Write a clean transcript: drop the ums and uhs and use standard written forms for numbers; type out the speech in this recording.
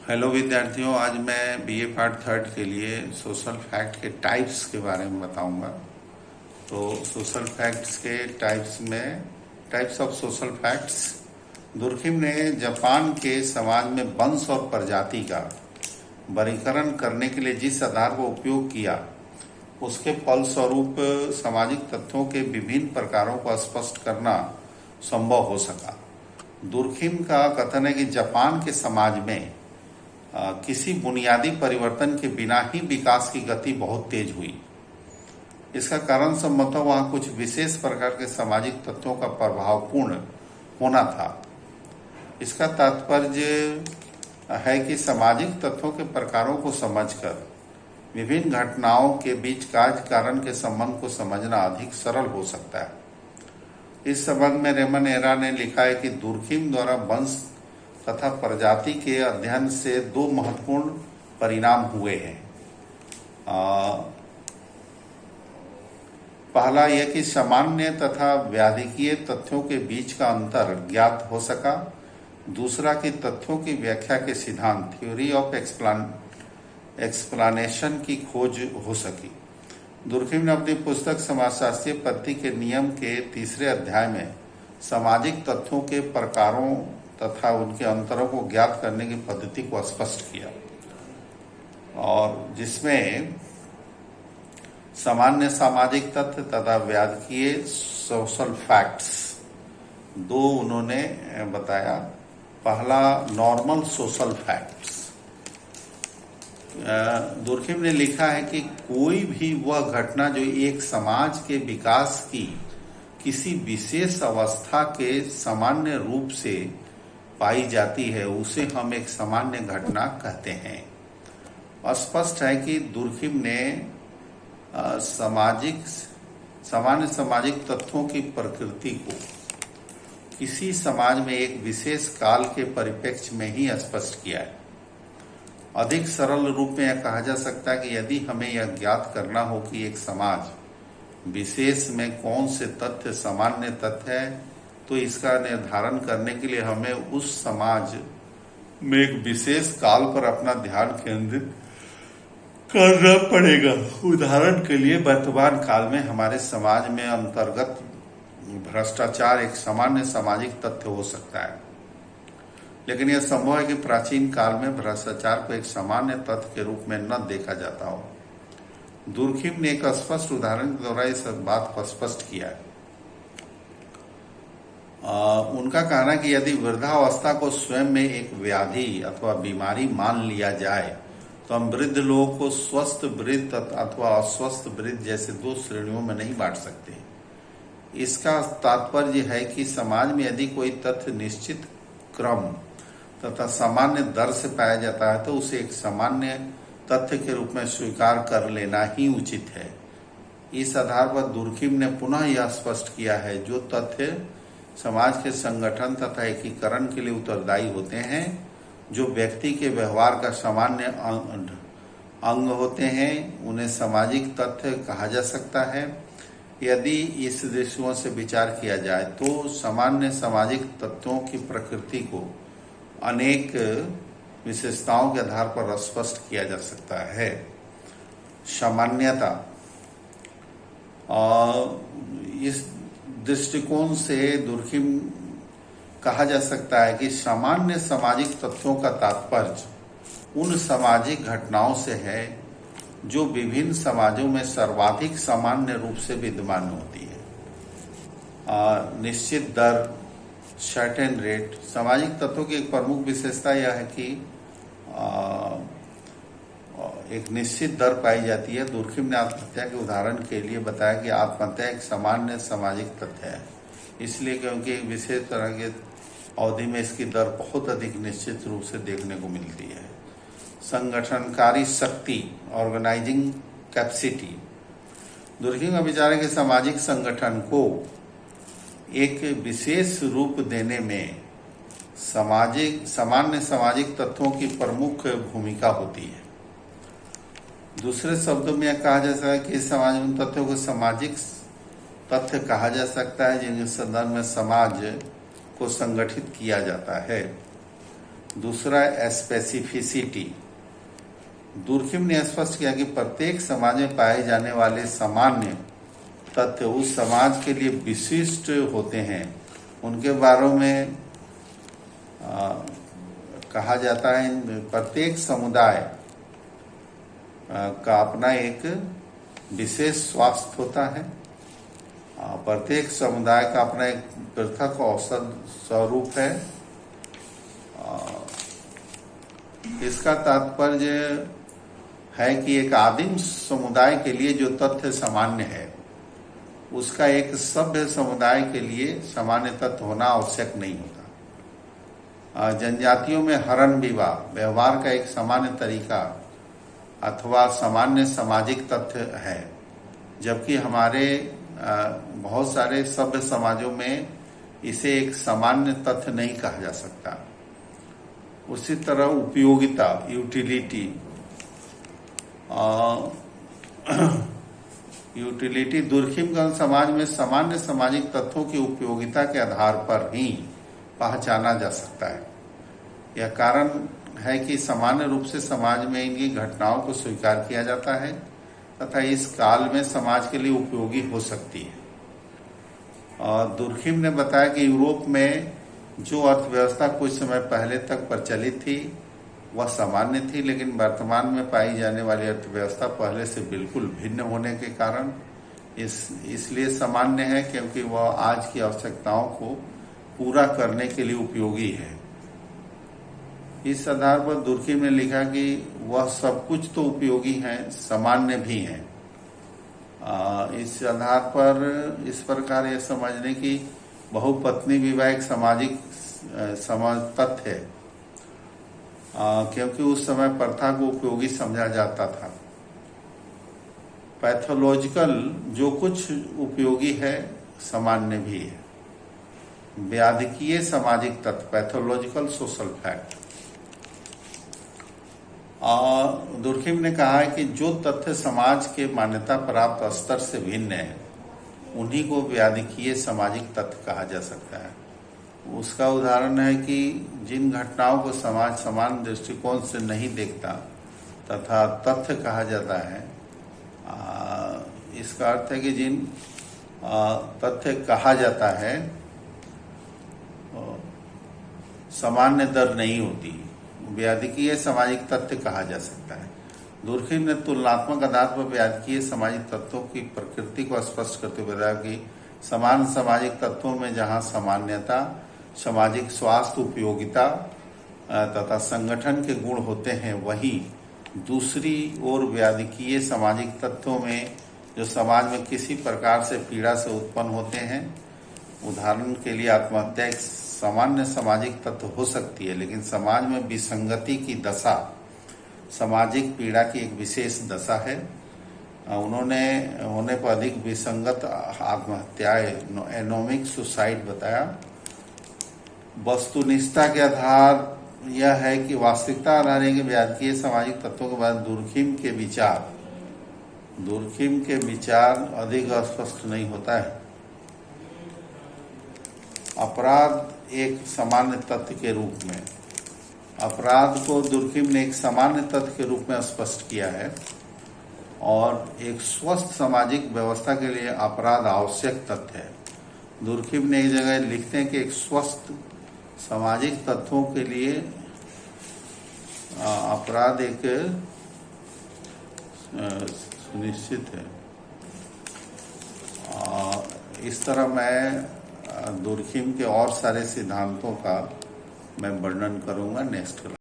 Hello विद्यार्थियों, आज मैं बीए पार्ट थर्ड के लिए सोशल फैक्ट के टाइप्स के बारे में बताऊंगा। तो सोशल फैक्ट्स के types of social facts. Durkheim ने जापान के समाज में वंश और प्रजाति का वर्गीकरण करने के लिए जिस आधार का उपयोग किया, उसके फलस्वरूप सामाजिक तत्वों के विभिन्न प्रकारों को स्पष्ट करना संभव हो सका। दुर्खिम का कथन है कि जापान के समाज में किसी बुनियादी परिवर्तन के बिना ही विकास की गति बहुत तेज हुई। इसका कारण संभवतः वहां कुछ विशेष प्रकार के सामाजिक तत्वों का प्रभावपूर्ण होना था। इसका तात्पर्य है कि सामाजिक तत्वों के प्रकारों को समझकर विभिन्न घटनाओं के बीच कार्य कारण के संबंध को समझना अधिक सरल हो सकता है। इस संबंध में रेमन एरा ने लिखा है कि दुर्खिम द्वारा वंश तथा प्रजाति के अध्ययन से दो महत्वपूर्ण परिणाम हुए हैं। पहला यह कि सामान्य तथा व्याधिकीय तथ्यों के बीच का अंतर ज्ञात हो सका। दूसरा कि तथ्यों की व्याख्या के सिद्धांत थ्योरी ऑफ एक्सप्लानेशन की खोज हो सकी। दुर्खिम ने अपनी पुस्तक समाजशास्त्रीय पद्धति के नियम के तीसरे अध्याय में सामाजिक तथ्यों के प्रकारों तथा उनके अंतरों को ज्ञात करने की पद्धति को स्पष्ट किया, और जिसमें सामान्य सामाजिक तथ्य तथा व्याधिकीय सोशल फैक्ट्स दो उन्होंने बताया। पहला, नॉर्मल सोशल फैक्ट्स। दुर्खिम ने लिखा है कि कोई भी वह घटना जो एक समाज के विकास की किसी विशेष अवस्था के सामान्य रूप से पाई जाती है, उसे हम एक सामान्य घटना कहते हैं। स्पष्ट है कि दुर्खिम ने सामान्य सामाजिक तत्वों की प्रकृति को किसी समाज में एक विशेष काल के परिप्रेक्ष्य में ही स्पष्ट किया है। अधिक सरल रूप में यह कहा जा सकता है कि यदि हमें यह ज्ञात करना हो कि एक समाज विशेष में कौन से तथ्य सामान्य तथ्य है, तो इसका निर्धारण करने के लिए हमें उस समाज में एक विशेष काल पर अपना ध्यान केंद्रित करना पड़ेगा। उदाहरण के लिए वर्तमान काल में हमारे समाज में अंतर्गत भ्रष्टाचार एक सामान्य सामाजिक तथ्य हो सकता है, लेकिन यह संभव है कि प्राचीन काल में भ्रष्टाचार को एक सामान्य तथ्य के रूप में न देखा जाता हो। दुर्खिम ने एक स्पष्ट उदाहरण के द्वारा इस बात को स्पष्ट किया है। उनका कहना है कि यदि वृद्धावस्था को स्वयं में एक व्याधि अथवा बीमारी मान लिया जाए, तो हम वृद्ध लोगों को स्वस्थ वृद्ध अथवा अस्वस्थ वृद्ध जैसे दो श्रेणियों में नहीं बांट सकते। इसका तात्पर्य है कि समाज में यदि कोई तथ्य निश्चित क्रम तथा सामान्य दर से पाया जाता है, तो उसे एक सामान्य तथ्य के रूप में स्वीकार कर लेना ही उचित है। इस आधार पर दुर्खिम ने पुनः यह स्पष्ट किया है, जो तथ्य समाज के संगठन तथा एकीकरण के लिए उत्तरदायी होते हैं, जो व्यक्ति के व्यवहार का सामान्य अंग होते हैं, उन्हें सामाजिक तथ्य कहा जा सकता है। यदि इस दृष्टिकोण से विचार किया जाए, तो सामान्य सामाजिक तत्वों की प्रकृति को अनेक विशेषताओं के आधार पर स्पष्ट किया जा सकता है। सामान्यता, इस दृष्टिकोण से दुर्खिम कहा जा सकता है कि सामान्य सामाजिक तत्वों का तात्पर्य उन सामाजिक घटनाओं से है जो विभिन्न समाजों में सर्वाधिक सामान्य रूप से विद्यमान होती है। निश्चित दर, सर्टेन रेट। सामाजिक तत्वों की एक प्रमुख विशेषता यह है कि एक निश्चित दर पाई जाती है। दुर्खिम ने आत्महत्या के उदाहरण के लिए बताया कि आत्महत्या एक सामान्य सामाजिक तथ्य है, इसलिए क्योंकि एक विशेष तरह के अवधि में इसकी दर बहुत अधिक निश्चित रूप से देखने को मिलती है। संगठनकारी शक्ति, ऑर्गेनाइजिंग कैपेसिटी। दुर्खिम का विचार है कि सामाजिक संगठन को एक विशेष रूप देने में सामान्य सामाजिक तत्वों की प्रमुख भूमिका होती है। दूसरे शब्दों में यह कहा जा सकता है कि समाज उन तथ्यों को सामाजिक तथ्य कहा जा सकता है जिनके संदर्भ में समाज को संगठित किया जाता है। दूसरा स्पेसिफिसिटी। दुर्खिम ने स्पष्ट किया कि प्रत्येक समाज में पाए जाने वाले सामान्य तथ्य उस समाज के लिए विशिष्ट होते हैं। उनके बारे में कहा जाता है प्रत्येक समुदाय का अपना एक विशेष स्वास्थ्य होता है, प्रत्येक समुदाय का अपना एक पृथक औसत स्वरूप है। इसका तात्पर्य है कि एक आदिम समुदाय के लिए जो तथ्य सामान्य है उसका एक सभ्य समुदाय के लिए सामान्य तथ्य होना आवश्यक नहीं होता। जनजातियों में हरण विवाह व्यवहार का एक सामान्य तरीका अथवा सामान्य सामाजिक तथ्य है, जबकि हमारे बहुत सारे सभ्य समाजों में इसे एक सामान्य तथ्य नहीं कहा जा सकता। उसी तरह उपयोगिता यूटिलिटी दुर्खिम समाज में सामान्य सामाजिक तत्वों की उपयोगिता के आधार पर ही पहचाना जा सकता है। यह कारण है कि सामान्य रूप से समाज में इनकी घटनाओं को स्वीकार किया जाता है तथा इस काल में समाज के लिए उपयोगी हो सकती है। और दुर्खिम ने बताया कि यूरोप में जो अर्थव्यवस्था कुछ समय पहले तक प्रचलित थी वह सामान्य थी, लेकिन वर्तमान में पाई जाने वाली अर्थव्यवस्था पहले से बिल्कुल भिन्न होने के कारण इसलिए सामान्य है क्योंकि वह आज की आवश्यकताओं को पूरा करने के लिए उपयोगी है। इस आधार पर दुर्खिम ने लिखा कि वह सब कुछ तो उपयोगी है, सामान्य भी है। इस आधार पर इस प्रकार यह समझने की बहुपत्नी विवाह एक सामाजिक तथ्य है, क्योंकि उस समय प्रथा को उपयोगी समझा जाता था। पैथोलॉजिकल जो कुछ उपयोगी है सामान्य भी है। व्याधिकीय सामाजिक तथ्य पैथोलॉजिकल सोशल फैक्ट। दुर्खिम ने कहा है कि जो तथ्य समाज के मान्यता प्राप्त स्तर से भिन्न है उन्हीं को व्याधिकीय सामाजिक तथ्य कहा जा सकता है। उसका उदाहरण है कि जिन घटनाओं को समाज समान दृष्टिकोण से नहीं देखता तथा तथ्य कहा जाता है, इसका अर्थ है कि जिन तथ्य कहा जाता है सामान्य दर नहीं होती, व्याधिकीय सामाजिक तथ्य कहा जा सकता है। दुर्खिम ने तुलनात्मक आधार पर व्याधिकीय सामाजिक तत्वों की प्रकृति को स्पष्ट करते हुए बताया कि समान सामाजिक तत्वों में जहां सामान्यता, सामाजिक स्वास्थ्य, उपयोगिता तथा संगठन के गुण होते हैं, वहीं दूसरी ओर व्याधिकीय सामाजिक तत्वों में जो समाज में किसी प्रकार से पीड़ा से उत्पन्न होते हैं, उदाहरण के लिए आत्महत्या एक सामान्य सामाजिक तत्व हो सकती है, लेकिन समाज में विसंगति की दशा सामाजिक पीड़ा की एक विशेष दशा है। उन्होंने होने पर अधिक विसंगत आत्महत्याएं एनोमिक सुसाइड बताया। वस्तुनिष्ठता के आधार यह है कि वास्तविकता आधार है कि व्याधिकीय सामाजिक तत्वों के बाद दुर्खिम के विचार अधिक स्पष्ट नहीं होता है। अपराध एक सामान्य तथ्य के रूप में, अपराध को दुर्खिम ने एक सामान्य तथ्य के रूप में स्पष्ट किया है और एक स्वस्थ सामाजिक व्यवस्था के लिए अपराध आवश्यक तथ्य है। दुर्खिम ने एक जगह लिखते हैं कि एक स्वस्थ सामाजिक तत्वों के लिए अपराध एक सुनिश्चित है। इस तरह मैं दुर्खिम के और सारे सिद्धांतों का मैं वर्णन करूंगा नेक्स्ट क्लास।